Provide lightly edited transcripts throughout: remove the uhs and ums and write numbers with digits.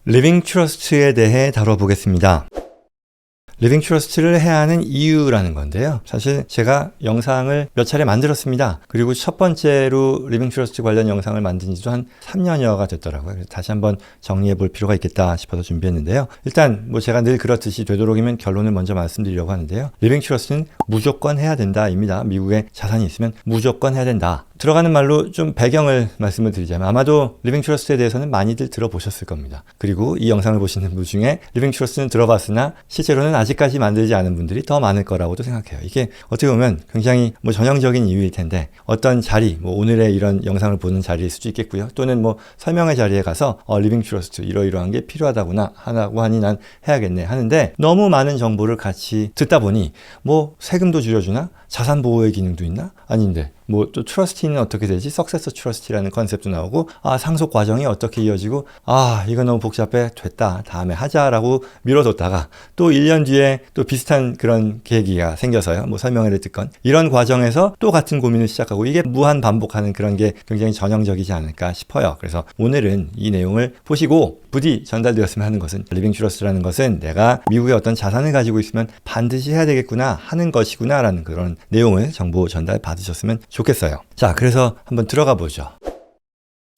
리빙 트러스트에 대해 다뤄보겠습니다. 리빙 트러스트를 해야 하는 이유라는 건데요. 사실 제가 영상을 몇 차례 만들었습니다. 그리고 첫 번째로 리빙 트러스트 관련 영상을 만든 지도 한 3년여가 됐더라고요. 그래서 다시 한번 정리해 볼 필요가 있겠다 싶어서 준비했는데요. 일단 제가 늘 그렇듯이 되도록이면 결론을 먼저 말씀드리려고 하는데요. 리빙 트러스트는 무조건 해야 된다입니다. 미국에 자산이 있으면 무조건 해야 된다. 들어가는 말로 좀 배경을 말씀을 드리자면 아마도 리빙 트러스트에 대해서는 많이들 들어보셨을 겁니다. 그리고 이 영상을 보시는 분 중에 리빙 트러스트는 들어봤으나 실제로는 아직까지 만들지 않은 분들이 더 많을 거라고도 생각해요. 이게 어떻게 보면 굉장히 전형적인 이유일 텐데 어떤 자리, 오늘의 이런 영상을 보는 자리일 수도 있겠고요. 또는 설명의 자리에 가서 리빙 트러스트 이러이러한 게 필요하다구나 하고 하니 난 해야겠네 하는데 너무 많은 정보를 같이 듣다 보니 세금도 줄여주나? 자산 보호의 기능도 있나? 아닌데 또 트러스티는 어떻게 되지? 석세서 트러스티라는 컨셉도 나오고 상속 과정이 어떻게 이어지고 이거 너무 복잡해 됐다 다음에 하자라고 미뤄뒀다가 또 1년 뒤에 또 비슷한 그런 계기가 생겨서요. 설명회를 듣건 이런 과정에서 또 같은 고민을 시작하고 이게 무한 반복하는 그런 게 굉장히 전형적이지 않을까 싶어요. 그래서 오늘은 이 내용을 보시고 부디 전달되었으면 하는 것은 리빙 트러스트라는 것은 내가 미국의 어떤 자산을 가지고 있으면 반드시 해야 되겠구나 하는 것이구나 라는 그런 내용을 정보 전달 받으셨으면 좋겠어요. 자, 그래서 한번 들어가 보죠.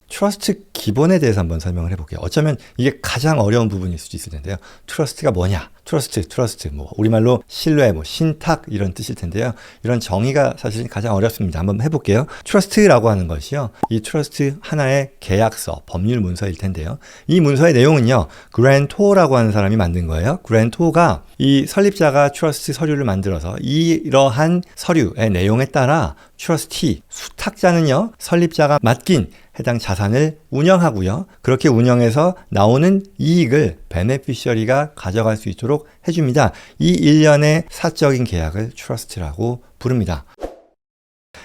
트러스트 기본에 대해서 한번 설명을 해볼게요. 어쩌면 이게 가장 어려운 부분일 수도 있을 텐데요. 트러스트가 뭐냐? 트러스트, 우리말로 신뢰, 신탁 이런 뜻일 텐데요. 이런 정의가 사실 가장 어렵습니다. 한번 해볼게요. 트러스트라고 하는 것이요. 이 트러스트 하나의 계약서, 법률 문서일 텐데요. 이 문서의 내용은요. 그랜토어라고 하는 사람이 만든 거예요. 그랜토어가 이 설립자가 트러스트 서류를 만들어서 이러한 서류의 내용에 따라 트러스티, 수탁자는요. 설립자가 맡긴 해당 자산을 운영하고요. 그렇게 운영해서 나오는 이익을 베네피셔리가 가져갈 수 있도록 해줍니다. 이 일련의 사적인 계약을 트러스트라고 부릅니다.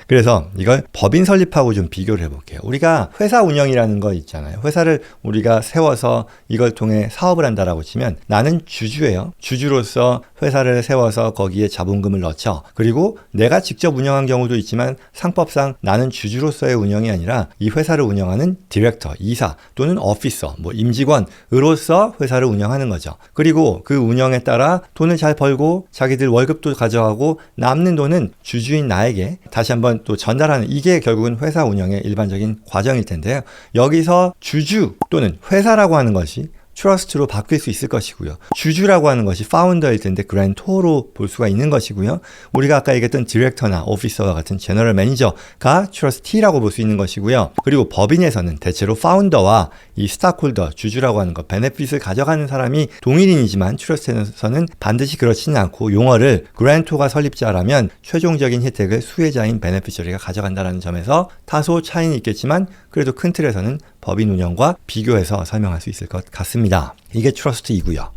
그래서 이걸 법인 설립하고 좀 비교를 해볼게요. 우리가 회사 운영이라는 거 있잖아요. 회사를 우리가 세워서 이걸 통해 사업을 한다라고 치면 나는 주주예요. 주주로서 회사를 세워서 거기에 자본금을 넣죠. 그리고 내가 직접 운영한 경우도 있지만 상법상 나는 주주로서의 운영이 아니라 이 회사를 운영하는 디렉터, 이사 또는 오피서, 임직원으로서 회사를 운영하는 거죠. 그리고 그 운영에 따라 돈을 잘 벌고 자기들 월급도 가져가고 남는 돈은 주주인 나에게 다시 한번 또 전달하는 이게 결국은 회사 운영의 일반적인 과정일 텐데요. 여기서 주주 또는 회사라고 하는 것이 트러스트로 바뀔 수 있을 것이고요. 주주라고 하는 것이 파운더일 텐데 그랜토어로 볼 수가 있는 것이고요. 우리가 아까 얘기했던 디렉터나 오피서와 같은 제너럴 매니저가 트러스티라고 볼 수 있는 것이고요. 그리고 법인에서는 대체로 파운더와 이 스탁홀더, 주주라고 하는 것, 베네핏을 가져가는 사람이 동일인이지만 트러스트에서는 반드시 그렇지는 않고 용어를 그랜토어가 설립자라면 최종적인 혜택을 수혜자인 베네피셔리가 가져간다는 점에서 다소 차이는 있겠지만 그래도 큰 틀에서는 법인 운영과 비교해서 설명할 수 있을 것 같습니다. 이게 트러스트이고요.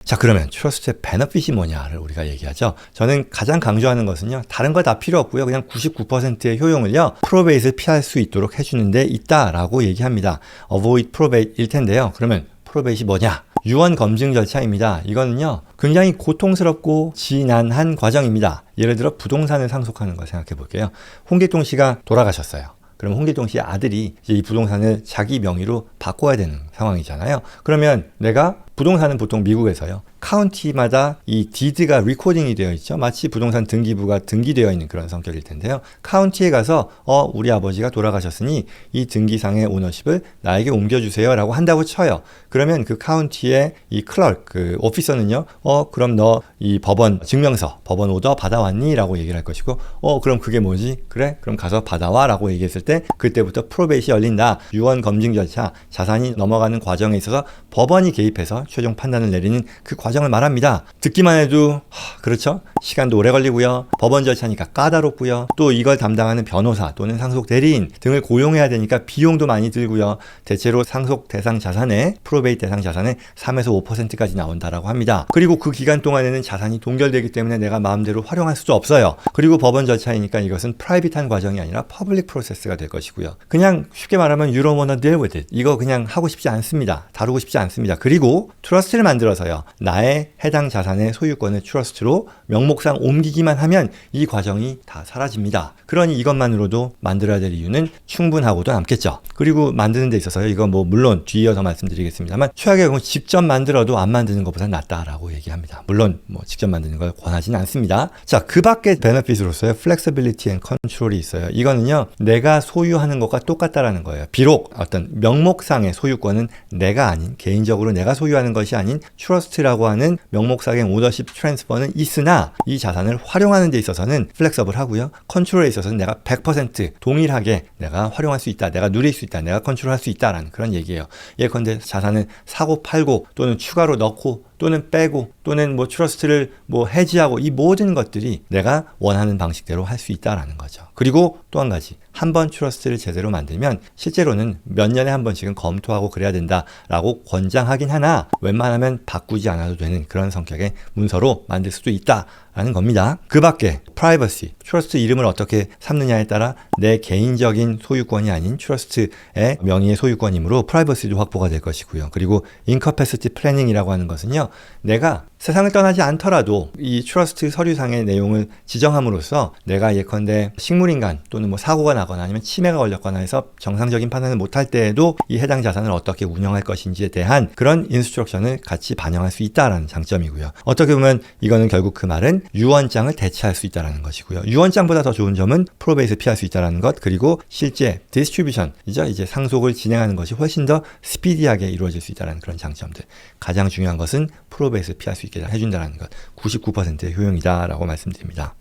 자, 그러면 트러스트의 베너핏이 뭐냐를 우리가 얘기하죠. 저는 가장 강조하는 것은요. 다른 거 다 필요 없고요. 그냥 99%의 효용을요. 프로베이트를 피할 수 있도록 해주는 데 있다라고 얘기합니다. avoid probate일 텐데요. 그러면 프로베이트이 뭐냐? 유언 검증 절차입니다. 이거는요. 굉장히 고통스럽고 지난한 과정입니다. 예를 들어 부동산을 상속하는 거 생각해 볼게요. 홍길동 씨가 돌아가셨어요. 그럼 홍길동 씨의 아들이 이제 이 부동산을 자기 명의로 바꿔야 되는 상황이잖아요. 그러면 내가 부동산은 보통 미국에서요. 카운티마다 이 디드가 리코딩이 되어 있죠. 마치 부동산 등기부가 등기되어 있는 그런 성격일 텐데요. 카운티에 가서 우리 아버지가 돌아가셨으니 이 등기상의 오너십을 나에게 옮겨주세요 라고 한다고 쳐요. 그러면 그 카운티의 이 클럭, 그 오피서는요. 그럼 너 이 법원 증명서, 법원 오더 받아왔니? 라고 얘기를 할 것이고 그럼 그게 뭐지? 그래? 그럼 가서 받아와 라고 얘기했을 때 그때부터 프로베이트이 열린다. 유언 검증 절차, 자산이 넘어가는 과정에 있어서 법원이 개입해서 최종 판단을 내리는 그 과정을 말합니다. 듣기만 해도 그렇죠? 시간도 오래 걸리고요. 법원 절차니까 까다롭고요. 또 이걸 담당하는 변호사 또는 상속 대리인 등을 고용해야 되니까 비용도 많이 들고요. 대체로 상속 대상 자산의 프로베이트 대상 자산의 3에서 5%까지 나온다라고 합니다. 그리고 그 기간 동안에는 자산이 동결되기 때문에 내가 마음대로 활용할 수도 없어요. 그리고 법원 절차이니까 이것은 프라이빗한 과정이 아니라 퍼블릭 프로세스가 될 것이고요. 그냥 쉽게 말하면 you don't wanna deal with it. 이거 그냥 하고 싶지 않습니다. 다루고 싶지 않습니다. 그리고 트러스트를 만들어서요. 나의 나의 해당 자산의 소유권을 트러스트로 명목상 옮기기만 하면 이 과정이 다 사라집니다. 그러니 이것만으로도 만들어야 될 이유는 충분하고도 남겠죠. 그리고 만드는 데 있어서요. 이건 뭐 물론 뒤이어서 말씀드리겠습니다만 최악의 경우 직접 만들어도 안 만드는 것보다 낫다라고 얘기합니다. 물론 뭐 직접 만드는 걸 권하지는 않습니다. 자, 그 밖에 베네핏으로서요. 플렉서빌리티 앤 컨트롤이 있어요. 이거는요. 내가 소유하는 것과 똑같다라는 거예요. 비록 어떤 명목상의 소유권은 내가 아닌 개인적으로 내가 소유하는 것이 아닌 트러스트라고 하는 명목상의 오너십 트랜스퍼는 있으나 이 자산을 활용하는 데 있어서는 플렉서블 하고요. 컨트롤에 있어서는 내가 100% 동일하게 내가 활용할 수 있다. 내가 누릴 수 있다. 내가 컨트롤할 수 있다라는 그런 얘기예요. 예컨대 자산을 사고 팔고 또는 추가로 넣고 또는 빼고 또는 뭐 트러스트를 뭐 해지하고 이 모든 것들이 내가 원하는 방식대로 할 수 있다라는 거죠. 그리고 또 한 가지. 한 번 트러스트를 제대로 만들면 실제로는 몇 년에 한 번씩은 검토하고 그래야 된다라고 권장하긴 하나 웬만하면 바꾸지 않아도 되는 그런 성격의 문서로 만들 수도 있다라는 겁니다. 그 밖에 프라이버시, 트러스트 이름을 어떻게 삼느냐에 따라 내 개인적인 소유권이 아닌 트러스트의 명의의 소유권이므로 프라이버시도 확보가 될 것이고요. 그리고 인커패시티 플래닝이라고 하는 것은요. 내가 세상을 떠나지 않더라도 이 트러스트 서류상의 내용을 지정함으로써 내가 예컨대 식물인간 또는 뭐 사고가 나거나 아니면 치매가 걸렸거나 해서 정상적인 판단을 못할 때에도 이 해당 자산을 어떻게 운영할 것인지에 대한 그런 인스트럭션을 같이 반영할 수 있다라는 장점이고요. 어떻게 보면 이거는 결국 그 말은 유언장을 대체할 수 있다라는 것이고요. 유언장보다 더 좋은 점은 프로베이스 피할 수 있다라는 것, 그리고 실제 디스트리뷰션이죠. 이제 상속을 진행하는 것이 훨씬 더 스피디하게 이루어질 수 있다는 그런 장점들. 가장 중요한 것은 프로베이스 피할 수 있게 해준다는 것. 99%의 효용이다라고 말씀드립니다.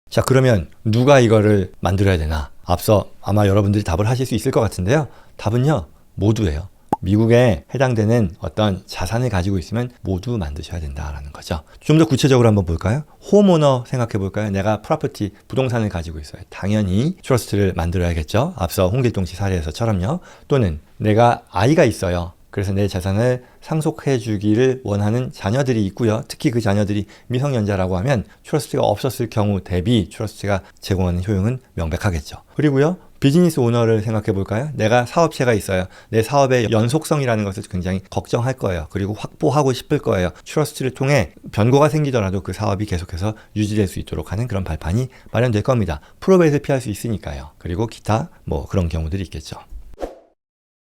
자, 그러면 누가 이거를 만들어야 되나? 앞서 아마 여러분들이 답을 하실 수 있을 것 같은데요. 답은요, 모두예요. 미국에 해당되는 어떤 자산을 가지고 있으면 모두 만드셔야 된다라는 거죠. 좀 더 구체적으로 한번 볼까요? 홈오너 생각해 볼까요? 내가 프로퍼티, 부동산을 가지고 있어요. 당연히 트러스트를 만들어야겠죠. 앞서 홍길동 씨 사례에서처럼요. 또는 내가 아이가 있어요. 그래서 내 자산을 상속해 주기를 원하는 자녀들이 있고요. 특히 그 자녀들이 미성년자라고 하면 트러스트가 없었을 경우 대비 트러스트가 제공하는 효용은 명백하겠죠. 그리고요. 비즈니스 오너를 생각해 볼까요? 내가 사업체가 있어요. 내 사업의 연속성이라는 것을 굉장히 걱정할 거예요. 그리고 확보하고 싶을 거예요. 트러스트를 통해 변고가 생기더라도 그 사업이 계속해서 유지될 수 있도록 하는 그런 발판이 마련될 겁니다. 프로베이스 피할 수 있으니까요. 그리고 기타 뭐 그런 경우들이 있겠죠.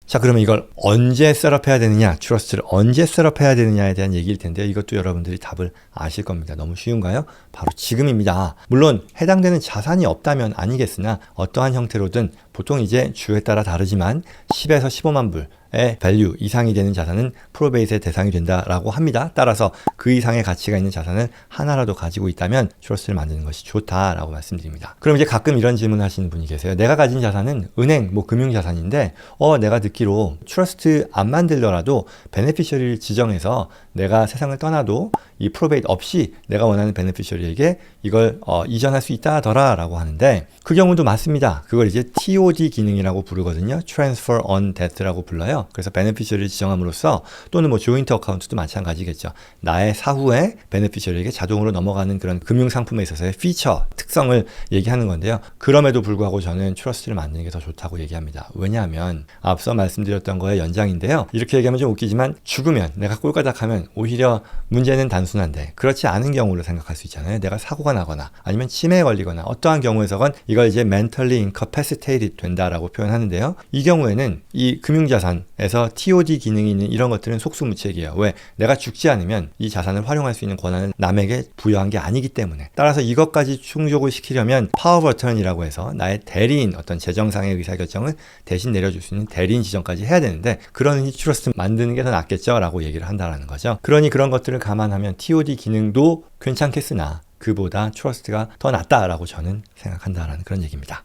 자, 그러면 이걸 언제 셋업해야 되느냐, 트러스트를 언제 셋업해야 되느냐에 대한 얘기일 텐데요. 이것도 여러분들이 답을 아실 겁니다. 너무 쉬운가요? 바로 지금입니다. 물론 해당되는 자산이 없다면 아니겠으나 어떠한 형태로든 보통 이제 주에 따라 다르지만 10에서 15만 불의 밸류 이상이 되는 자산은 프로베이스의 대상이 된다라고 합니다. 따라서 그 이상의 가치가 있는 자산을 하나라도 가지고 있다면 트러스트를 만드는 것이 좋다라고 말씀드립니다. 그럼 이제 가끔 이런 질문 하시는 분이 계세요. 내가 가진 자산은 은행, 뭐 금융자산인데 내가 듣기로 트러스트 안 만들더라도 베네피셔리를 지정해서 내가 세상을 떠나도 이 프로베이트 없이 내가 원하는 베네피셔리에게 이걸 이전할 수 있다더라 라고 하는데 그 경우도 맞습니다. 그걸 이제 TOD 기능이라고 부르거든요. Transfer on Debt라고 불러요. 그래서 베네피셔리를 지정함으로써 또는 뭐 조인트 어카운트도 마찬가지겠죠. 나의 사후에 베네피셔리에게 자동으로 넘어가는 그런 금융상품에 있어서의 피처, 특성을 얘기하는 건데요. 그럼에도 불구하고 저는 트러스트를 만드는 게 더 좋다고 얘기합니다. 왜냐하면 앞서 말씀드렸던 거의 연장인데요. 이렇게 얘기하면 좀 웃기지만 죽으면 내가 꼴가닥하면 오히려 문제는 단순한데 그렇지 않은 경우로 생각할 수 있잖아요. 내가 사고가 나거나 아니면 치매에 걸리거나 어떠한 경우에서건 이걸 이제 mentally incapacitated 된다라고 표현하는데요. 이 경우에는 이 금융자산에서 TOD 기능이 있는 이런 것들은 속수무책이에요. 왜? 내가 죽지 않으면 이 자산을 활용할 수 있는 권한을 남에게 부여한 게 아니기 때문에. 따라서 이것까지 충족을 시키려면 파워 오브 어터니라고 해서 나의 대리인 어떤 재정상의 의사결정을 대신 내려줄 수 있는 대리인 지정까지 해야 되는데 그러니 트러스트 만드는 게 더 낫겠죠 라고 얘기를 한다라는 거죠. 그러니 그런 것들을 감안하면 TOD 기능도 괜찮겠으나 그보다 트러스트가 더 낫다라고 저는 생각한다라는 그런 얘기입니다.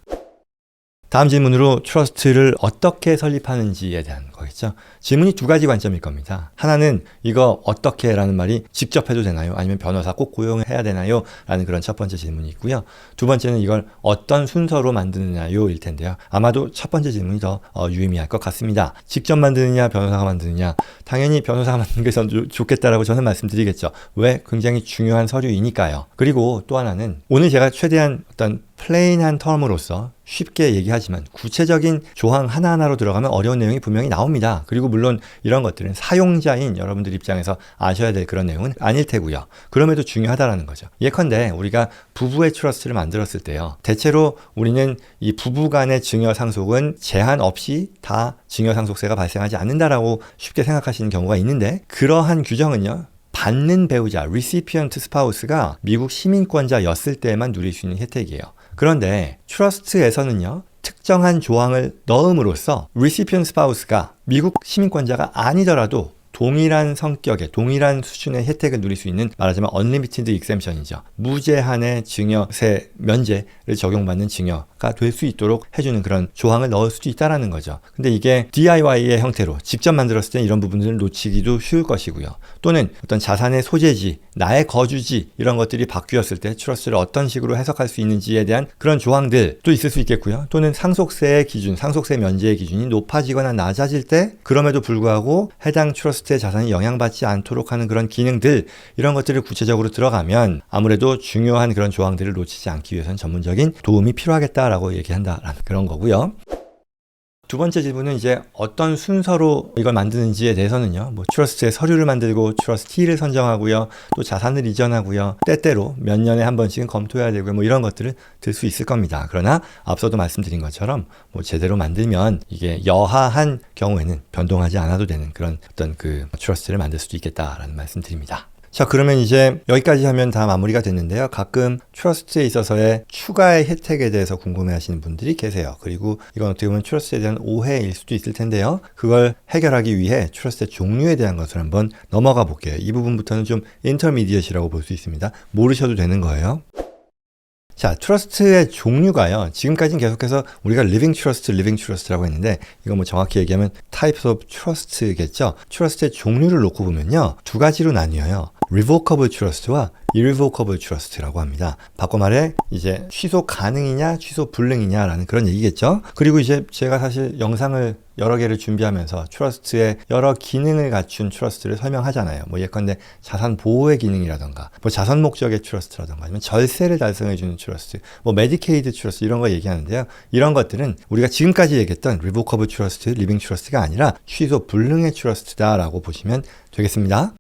다음 질문으로 트러스트를 어떻게 설립하는지에 대한 거겠죠. 질문이 두 가지 관점일 겁니다. 하나는 이거 어떻게 라는 말이 직접 해도 되나요? 아니면 변호사 꼭 고용해야 되나요? 라는 그런 첫 번째 질문이 있고요. 두 번째는 이걸 어떤 순서로 만드느냐요? 일 텐데요. 아마도 첫 번째 질문이 더 유의미할 것 같습니다. 직접 만드느냐, 변호사가 만드느냐. 당연히 변호사가 만드는 게 좋겠다라고 저는 말씀드리겠죠. 왜? 굉장히 중요한 서류이니까요. 그리고 또 하나는 오늘 제가 최대한 어떤 플레인한 텀으로서 쉽게 얘기하지만 구체적인 조항 하나하나로 들어가면 어려운 내용이 분명히 나옵니다. 나옵니다. 그리고 물론 이런 것들은 사용자인 여러분들 입장에서 아셔야 될 그런 내용은 아닐 테고요. 그럼에도 중요하다라는 거죠. 예컨대 우리가 부부의 트러스트를 만들었을 때요. 대체로 우리는 이 부부 간의 증여 상속은 제한 없이 다 증여 상속세가 발생하지 않는다라고 쉽게 생각하시는 경우가 있는데, 그러한 규정은요, 받는 배우자, recipient spouse가 미국 시민권자였을 때만 누릴 수 있는 혜택이에요. 그런데 트러스트에서는요, 특정한 조항을 넣음으로써 recipient spouse가 미국 시민권자가 아니더라도 동일한 성격의, 동일한 수준의 혜택을 누릴 수 있는, 말하자면 unlimited exemption이죠. 무제한의 증여세 면제를 적용받는 증여가 될 수 있도록 해주는 그런 조항을 넣을 수도 있다는 거죠. 근데 이게 DIY의 형태로 직접 만들었을 때 이런 부분들을 놓치기도 쉬울 것이고요. 또는 어떤 자산의 소재지, 나의 거주지, 이런 것들이 바뀌었을 때 트러스트를 어떤 식으로 해석할 수 있는지에 대한 그런 조항들도 있을 수 있겠고요. 또는 상속세의 기준, 상속세 면제의 기준이 높아지거나 낮아질 때 그럼에도 불구하고 해당 트러스트의 자산이 영향받지 않도록 하는 그런 기능들, 이런 것들을 구체적으로 들어가면 아무래도 중요한 그런 조항들을 놓치지 않기 위해서는 전문적인 도움이 필요하겠다라고 얘기한다라는 그런 거고요. 두 번째 질문은 이제 어떤 순서로 이걸 만드는지에 대해서는요, 뭐 트러스트의 서류를 만들고 트러스티를 선정하고요, 또 자산을 이전하고요, 때때로 몇 년에 한 번씩은 검토해야 되고요, 뭐 이런 것들을 들 수 있을 겁니다. 그러나 앞서도 말씀드린 것처럼 뭐 제대로 만들면 이게 여하한 경우에는 변동하지 않아도 되는 그런 어떤 그 트러스트를 만들 수도 있겠다라는 말씀드립니다. 자, 그러면 이제 여기까지 하면 다 마무리가 됐는데요. 가끔 트러스트에 있어서의 추가의 혜택에 대해서 궁금해 하시는 분들이 계세요. 그리고 이건 어떻게 보면 트러스트에 대한 오해일 수도 있을 텐데요. 그걸 해결하기 위해 트러스트의 종류에 대한 것을 한번 넘어가 볼게요. 이 부분부터는 좀 인터미디엇이라고 볼 수 있습니다. 모르셔도 되는 거예요. 자, 트러스트의 종류가요, 지금까지는 계속해서 우리가 living trust라고 했는데, 이거 뭐 정확히 얘기하면 types of trust겠죠. 트러스트의 종류를 놓고 보면요, 두 가지로 나뉘어요. revocable trust와 irrevocable trust라고 합니다. 바꿔 말해 이제 취소 가능이냐 취소 불능이냐라는 그런 얘기겠죠. 그리고 이제 제가 사실 영상을 여러 개를 준비하면서 트러스트의 여러 기능을 갖춘 트러스트를 설명하잖아요. 뭐 예컨대 자산 보호의 기능이라던가, 뭐 자선 목적의 트러스트라던가, 아니면 절세를 달성해주는 트러스트, 뭐 메디케이드 트러스트, 이런 거 얘기하는데요. 이런 것들은 우리가 지금까지 얘기했던 리보커블 트러스트, 리빙 트러스트가 아니라 취소 불능의 트러스트다라고 보시면 되겠습니다.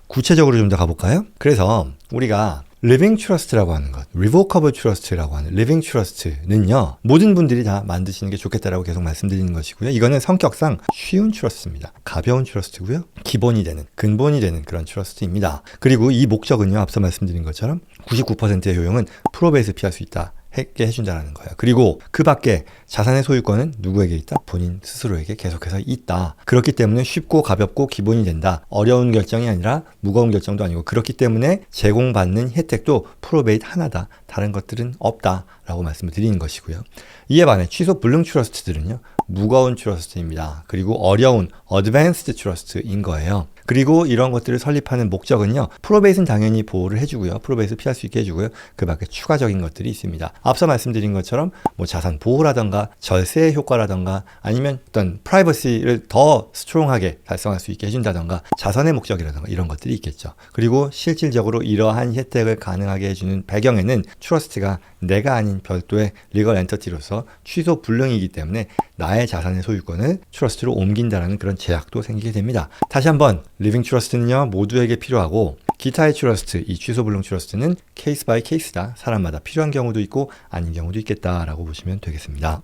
구체적으로 좀 더 가볼까요? 그래서 우리가 living trust라고 하는 것, revocable trust라고 하는 living trust는요, 모든 분들이 다 만드시는 게 좋겠다라고 계속 말씀드리는 것이고요. 이거는 성격상 쉬운 트러스트입니다. 가벼운 트러스트고요. 기본이 되는, 근본이 되는 그런 트러스트입니다. 그리고 이 목적은요, 앞서 말씀드린 것처럼 99%의 효용은 프로베이스 피할 수 있다 했게 해준다는 거예요. 그리고 그 밖에 자산의 소유권은 누구에게 있다? 본인 스스로에게 계속해서 있다. 그렇기 때문에 쉽고 가볍고 기본이 된다. 어려운 결정이 아니라 무거운 결정도 아니고, 그렇기 때문에 제공받는 혜택도 프로베이트 하나다. 다른 것들은 없다 라고 말씀을 드리는 것이고요. 이에 반해 취소 불능 트러스트들은요, 무거운 트러스트입니다. 그리고 어려운 어드밴스드 트러스트인 거예요. 그리고 이런 것들을 설립하는 목적은요, 프로베이스는 당연히 보호를 해주고요, 프로베이스 피할 수 있게 해주고요, 그 밖에 추가적인 것들이 있습니다. 앞서 말씀드린 것처럼 뭐 자산 보호라던가 절세의 효과라던가, 아니면 어떤 프라이버시를 더 스트롱하게 달성할 수 있게 해준다던가, 자선의 목적이라던가, 이런 것들이 있겠죠. 그리고 실질적으로 이러한 혜택을 가능하게 해주는 배경에는 트러스트가 내가 아닌 별도의 리걸 엔터티로서 취소 불능이기 때문에 나의 자산의 소유권을 트러스트로 옮긴다는 그런 제약도 생기게 됩니다. 다시 한번, 리빙 트러스트는요, 모두에게 필요하고, 기타의 트러스트, 이 취소 불능 트러스트는 케이스 바이 케이스다. 사람마다 필요한 경우도 있고 아닌 경우도 있겠다라고 보시면 되겠습니다.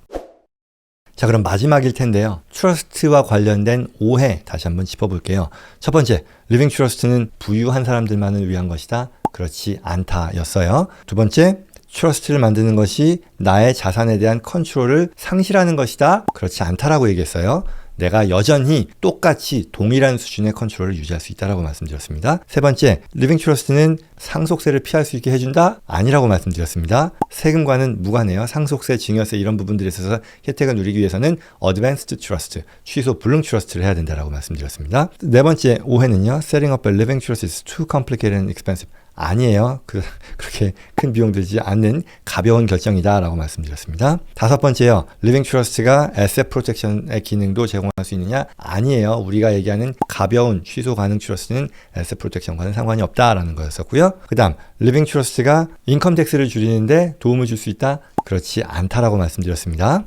자, 그럼 마지막일 텐데요, 트러스트와 관련된 오해 다시 한번 짚어볼게요. 첫 번째, 리빙 트러스트는 부유한 사람들만을 위한 것이다. 그렇지 않다였어요. 두 번째, 트러스트를 만드는 것이 나의 자산에 대한 컨트롤을 상실하는 것이다. 그렇지 않다라고 얘기했어요. 내가 여전히 똑같이 동일한 수준의 컨트롤을 유지할 수 있다라고 말씀드렸습니다. 세 번째, 리빙 트러스트는 상속세를 피할 수 있게 해준다? 아니라고 말씀드렸습니다. 세금과는 무관해요. 상속세, 증여세 이런 부분들에 있어서 혜택을 누리기 위해서는 어드밴스드 트러스트, 취소 불능 트러스트를 해야 된다라고 말씀드렸습니다. 네 번째 오해는요, setting up a living trust is too complicated and expensive. 아니에요. 그렇게 큰 비용 들지 않는 가벼운 결정이다 라고 말씀드렸습니다. 다섯 번째요, 리빙 트러스트가 에셋 프로텍션의 기능도 제공할 수 있느냐? 아니에요. 우리가 얘기하는 가벼운 취소 가능 트러스트는 에셋 프로텍션과는 상관이 없다라는 거였었고요. 그 다음, 리빙 트러스트가 인컴 텍스를 줄이는데 도움을 줄 수 있다? 그렇지 않다라고 말씀드렸습니다.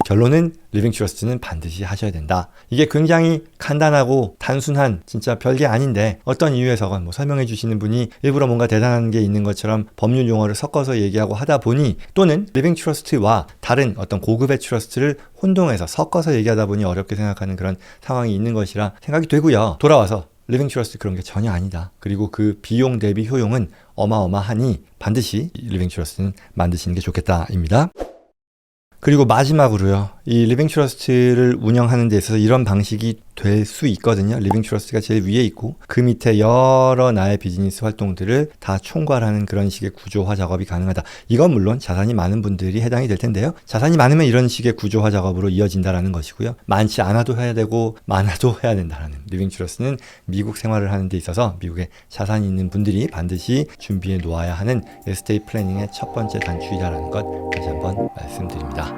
결론은 리빙 트러스트는 반드시 하셔야 된다. 이게 굉장히 간단하고 단순한 진짜 별게 아닌데 어떤 이유에서건 뭐 설명해 주시는 분이 일부러 뭔가 대단한 게 있는 것처럼 법률 용어를 섞어서 얘기하고 하다 보니 또는 리빙 트러스트와 다른 어떤 고급의 트러스트를 혼동해서 섞어서 얘기하다 보니 어렵게 생각하는 그런 상황이 있는 것이라 생각이 되고요. 돌아와서 리빙 트러스트 그런 게 전혀 아니다. 그리고 그 비용 대비 효용은 어마어마하니 반드시 리빙 트러스트는 만드시는 게 좋겠다입니다. 그리고 마지막으로요. 이 리빙 트러스트를 운영하는 데 있어서 이런 방식이 될 수 있거든요. 리빙 트러스트가 제일 위에 있고 그 밑에 여러 나의 비즈니스 활동들을 다 총괄하는 그런 식의 구조화 작업이 가능하다. 이건 물론 자산이 많은 분들이 해당이 될 텐데요. 자산이 많으면 이런 식의 구조화 작업으로 이어진다라는 것이고요. 많지 않아도 해야 되고 많아도 해야 된다라는 리빙 트러스트는 미국 생활을 하는 데 있어서 미국에 자산이 있는 분들이 반드시 준비해 놓아야 하는 에스테이트 플래닝의 첫 번째 단추이다라는 것 다시 한번 말씀드립니다.